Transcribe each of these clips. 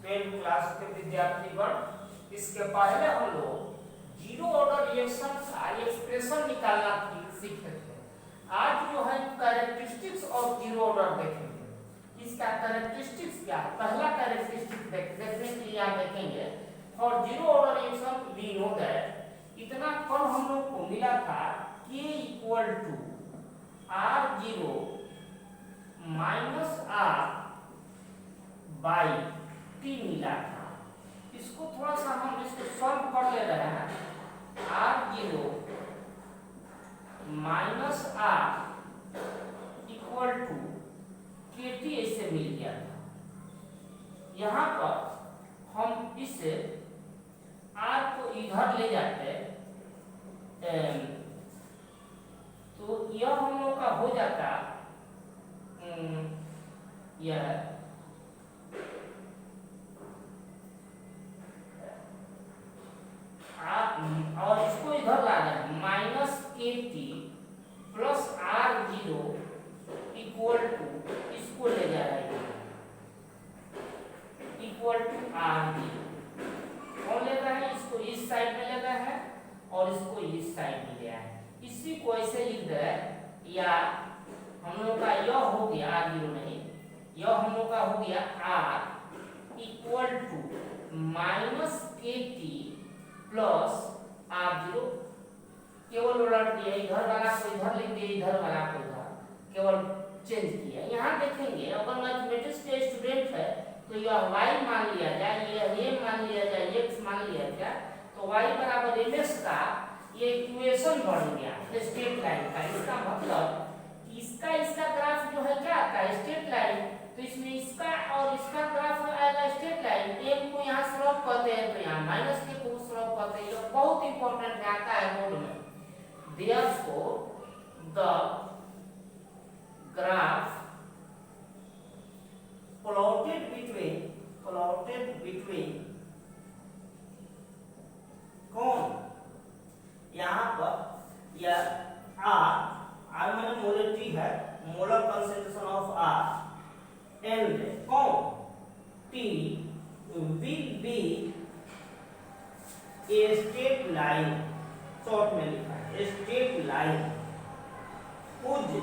12 class के विद्यार्थीगण, इसके पहले हम लोग जीरो ऑर्डर रिएक्शन का एक्सप्रेशन निकालना सीखे थे। आज जो है कैरेक्टरिस्टिक्स ऑफ जीरो ऑर्डर देखेंगे। इसका कैरेक्टरिस्टिक्स क्या है? पहला कैरेक्टरिस्टिक देखने के लिए आप देखेंगे for zero order reaction we know that, इतना कल हम लोग को मिला था K equal to R0 minus R by T मिला था। इसको थोड़ा सा हम इसको सॉल्व कर ले रहे हैं। R0 minus R equal to KT ऐसे मिल गया था। यहाँ पर हम इसे R को इधर ले जाते तो यह हम लोग का हो जाता यह और इसको इधर ला रहे हैं minus KT plus R0 equal to, इसको ले जा रहे हैं इक्वल टू R0 कौन ले रहा है? इसको इस साइड में ले रहा है और इसको इस साइड में ले आए। इसी को ऐसे लिख दे, या हम लोग का यह हो गया R0 नहीं, यह हम लोग का हो गया R equal to minus KT plus R0। केवल उलट दिया, इधर वाला को इधर लिख दिया, इधर वाला को इधर, केवल चेंज किया। यहाँ देखेंगे अगर मैथमेटिक्स के स्टूडेंट है तो यह y मान लिया जाए, यह a मान लिया जाए, x मान लिया जाए, तो y बराबर mx का ये इक्वेशन बन गया स्ट्रेट लाइन का। इसका मतलब इसका इसका ग्राफ जो है क्या आता है? Straight line. तो इसमें इसका और इसका ग्राफ आएगा स्ट्रेट लाइन। एक को यहाँ स्लोप कहते हैं तो यहाँ माइनस के को स्लोप कहते हैं। ये बहुत इंपॉर्टेंट आता है बोर्ड में। Therefore the graph plotted between कौन? यहाँ पर यह R मैंने मोलरिटी है, molar concentration of R and कौन T will be a straight line, short में लिखा है straight line whose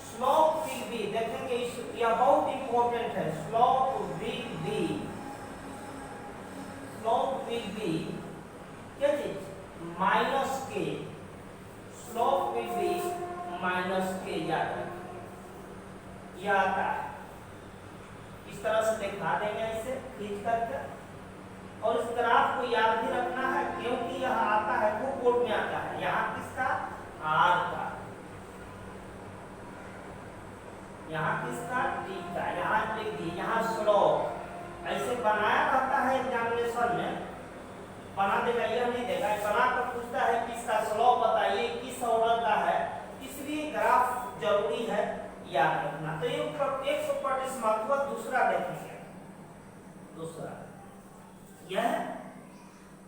slope will be, देखेंगे यह बहुत इंपॉर्टेंट है, स्लोप will be क्या चीज? माइनस के, स्लोप will be माइनस के जाता है। इस तरह से दिखा देंगे इसे खींच करके। और इस ग्राफ को याद भी रखना है क्योंकि यह आता है वो बोर्ड में आता है। यहाँ किसका? R का, यहाँ किसका? T का। यहाँ लिख दी, यहाँ स्लोप ऐसे बनाया रहता है एग्जामिनेशन में, बना देगा, यह नहीं देगा, बना कर पूछता है कि इसका स्लोप बताइए किस ऑर्डर का है, इसलिए ग्राफ जरूरी है याद रखना। तो ये 100% महत्व। दूसरा देखेंगे, दूसरा यह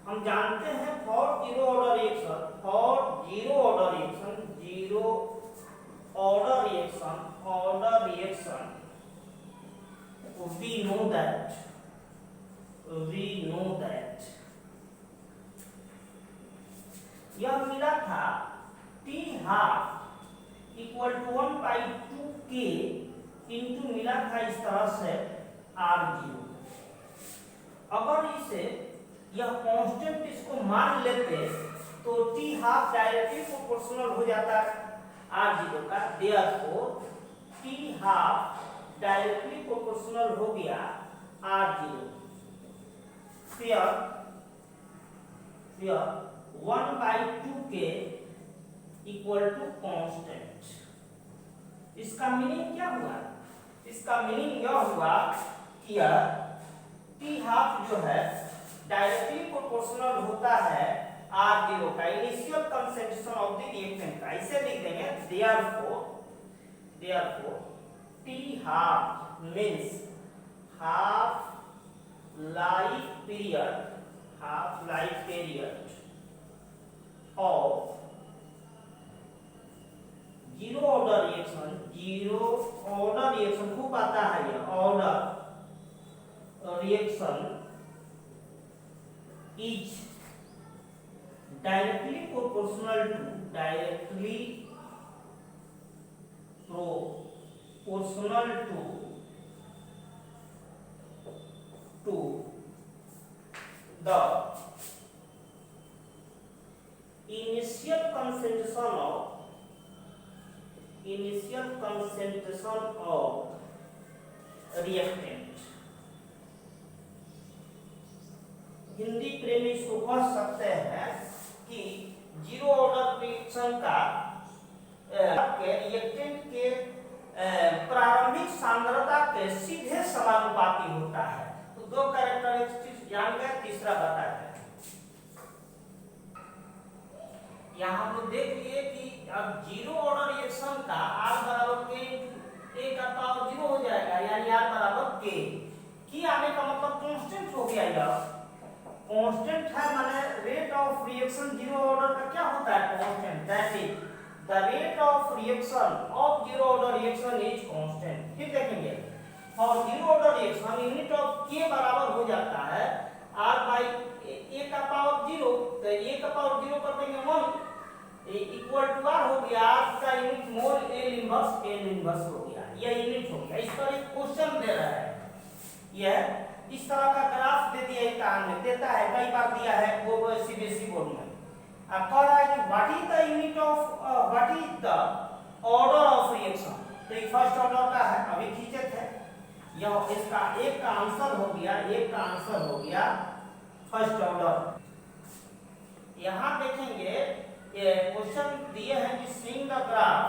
हम जानते हैं for zero order reaction, we know that यह मिला था T half equal to 1/2K into मिला था इस तरह से R0। अगर इसे यह कांस्टेंट इसको मान लेते तो T हाफ डायरेक्टली प्रोपोर्शनल हो जाता R0 का। Therefore T half directly proportional हो गया R0। फिर 1/2K इक्वल टू कांस्टेंट। इसका मीनिंग क्या हुआ? इसका मीनिंग यह हुआ कि T हाफ जो है डायरेक्टली प्रोपोर्शनल होता है R0 का, initial concentration of the reactant का। इसे लिख देंगे therefore T half means half life period of zero order reaction खूब आता है ये reaction is directly proportional to the initial concentration of reactant। Hindi प्रेमी इसको कह सकते हैं कि जीरो ऑर्डर रिएक्शन का रिएक्टेंट के प्रारंभिक सांद्रता के सीधे समानुपाती होता है। तो दो कैरेक्टरिस्टिक्स जान गए, तीसरा बता गए। यहाँ हम लोग देख लिए कि अब जीरो ऑर्डर रिएक्शन का R बराबर K A का पावर 0 हो जाएगा, यानी R बराबर K की आने का मतलब कांस्टेंट हो गया। यह कांस्टेंट है, माने rate of reaction zero order का क्या होता है? Constant. That is the rate of reaction of zero order reaction is constant. फिर देखेंगे और zero order reaction unit of K बराबर हो जाता है R बाई A का पावर 0। तो A का पावर 0 कर देंगे 1 इक्वल टू R हो गया। R का यूनिट मोल L इनवर्स हो गया। यह यूनिट हो गया। इस पर एक क्वेश्चन दे रहा है, यह इस तरह का ग्राफ दे दिया है, काम में देता है, कई बार दिया है वो सीबीएसई बोर्ड में। अब कह रहा है कि what is the unit of what is the order of reaction. तो ये फर्स्ट ऑर्डर का है, अभी खींचे थे। यह इसका एक का आंसर हो गया फर्स्ट ऑर्डर। यहाँ देखेंगे ये क्वेश्चन दिए हैं कि swing the graph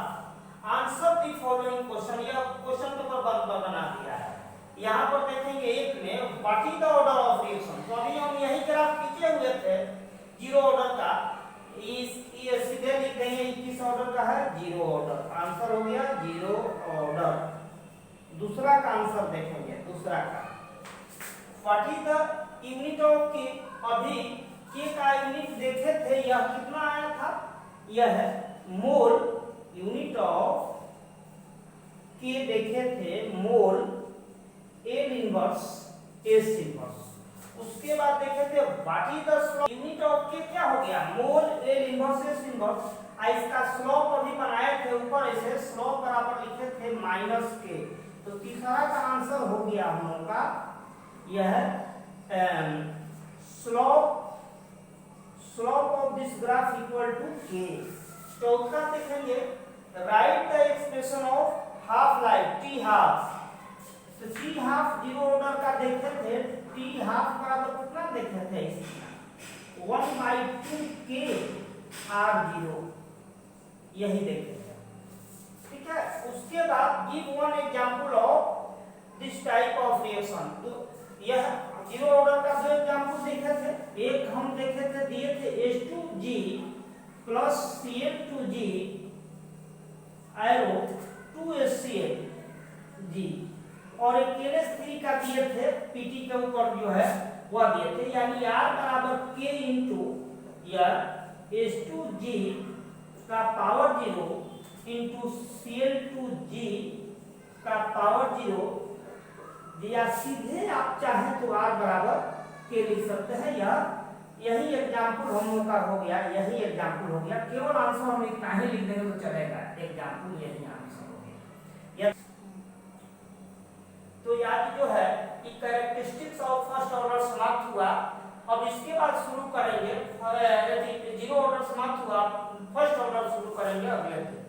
answer the following question. यह क्वेश्चन पेपर बना दिया है। यहाँ पर देखेंगे एक में what is the order of reaction. तो अभी हम यही ग्राफ खींचे हुए थे जीरो ऑर्डर का, ये सीधे लिख देंगे किस ऑर्डर का है? Zero order. आंसर हो गया जीरो ऑर्डर। दूसरा का आंसर देखेंगे, दूसरा का what is the unit of के। अभी के का यूनिट देखे थे, यह कितना आया था? यह है मोल। यूनिट ऑफ के देखे थे मोल L इनवर्स S इनवर्स। उसके बाद देखे थे what is the slope. Unit of के क्या हो गया? मोल L इनवर्स S इनवर्स। इसका स्लोप अभी बनाए थे ऊपर, ऐसे स्लोप बराबर लिखे थे माइनस के। तो तीसरा का आंसर हो गया हम लोग का यह slope of this graph equal to K. चौथा देखेंगे right the expression of half life T हाफ। तो T हाफ जीरो ऑर्डर का देखे थे, T हाफ बराबर कितना देखे थे? 1/2 K R0, यही देखे थे। ठीक है। उसके बाद give one example of this type of reaction. तो यह जीरो ऑर्डर का दो एग्जांपल देखे थे। एक हम देखे थे, दिए थे H2G plus Cl2G arrow 2HCl G, और एक KLH3 का दिए थे, PT के ऊपर जो है वह दिए थे, यानी R बराबर K इंटू या H2G का पावर 0 इंटू Cl2G का पावर 0, या सीधे आप चाहे तो R बराबर K लिख सकते हैं। यही एग्जाम्पल हम लोग का हो गया, यही एग्जाम्पल हो गया। केवल आंसर हम इतना ही लिख देंगे तो चलेगा, एग्जाम्पल यही आंसर हो गया। तो याद जो है कि कैरेक्टरिस्टिक्स ऑफ फर्स्ट ऑर्डर समाप्त हुआ। अब इसके बाद शुरू करेंगे, जीरो ऑर्डर समाप्त हुआ, फर्स्ट ऑर्डर शुरू करेंगे अगले दिन।